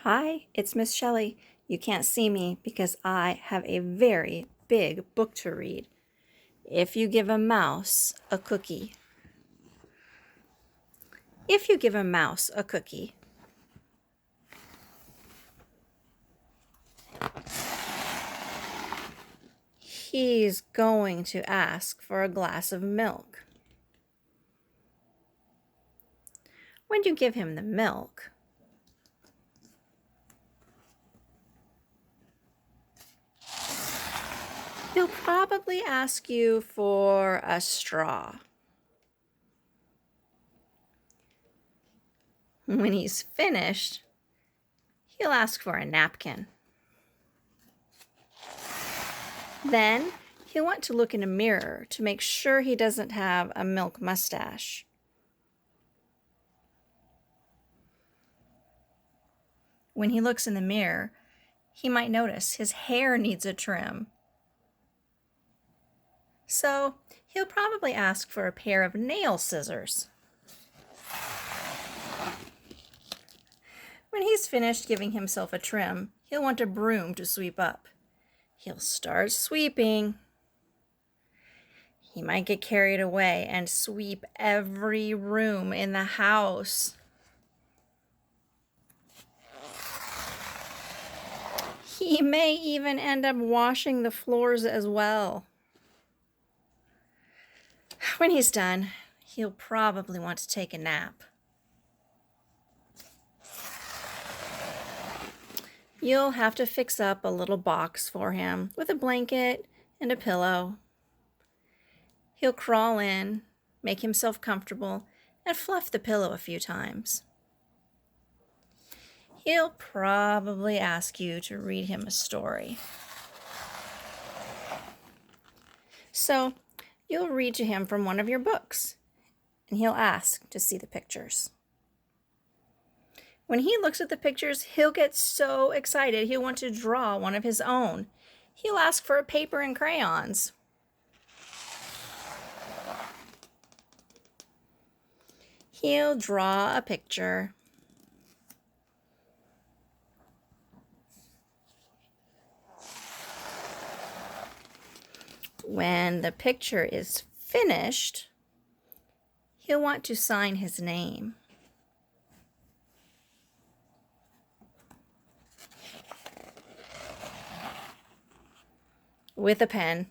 Hi, it's Miss Shelley. You can't see me because I have a very big book to read. If you give a mouse a cookie. If you give a mouse a cookie, he's going to ask for a glass of milk. When you give him the milk, he'll probably ask you for a straw. When he's finished, he'll ask for a napkin. Then he'll want to look in a mirror to make sure he doesn't have a milk mustache. When he looks in the mirror, he might notice his hair needs a trim. So he'll probably ask for a pair of nail scissors. When he's finished giving himself a trim, he'll want a broom to sweep up. He'll start sweeping. He might get carried away and sweep every room in the house. He may even end up washing the floors as well. When he's done, he'll probably want to take a nap. You'll have to fix up a little box for him with a blanket and a pillow. He'll crawl in, make himself comfortable, and fluff the pillow a few times. He'll probably ask you to read him a story. So you'll read to him from one of your books, and he'll ask to see the pictures. When he looks at the pictures, he'll get so excited he'll want to draw one of his own. He'll ask for a paper and crayons. He'll draw a picture. When the picture is finished, he'll want to sign his name. With a pen.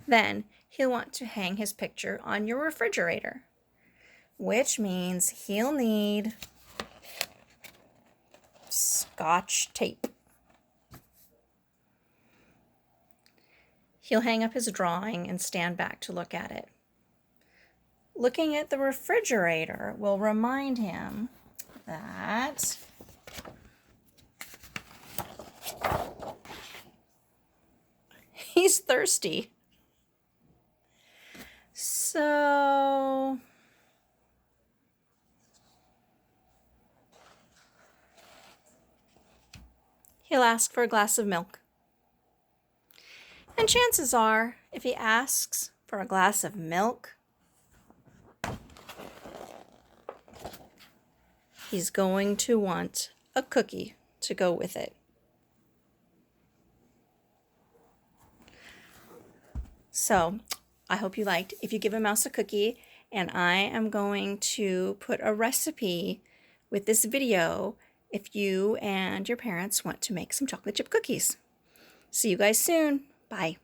Then he'll want to hang his picture on your refrigerator, which means he'll need Scotch tape. He'll hang up his drawing and stand back to look at it. Looking at the refrigerator will remind him that he's thirsty. So he'll ask for a glass of milk. And chances are, if he asks for a glass of milk, he's going to want a cookie to go with it. So I hope you liked If You Give a Mouse a Cookie, and I am going to put a recipe with this video if you and your parents want to make some chocolate chip cookies. See you guys soon. Bye.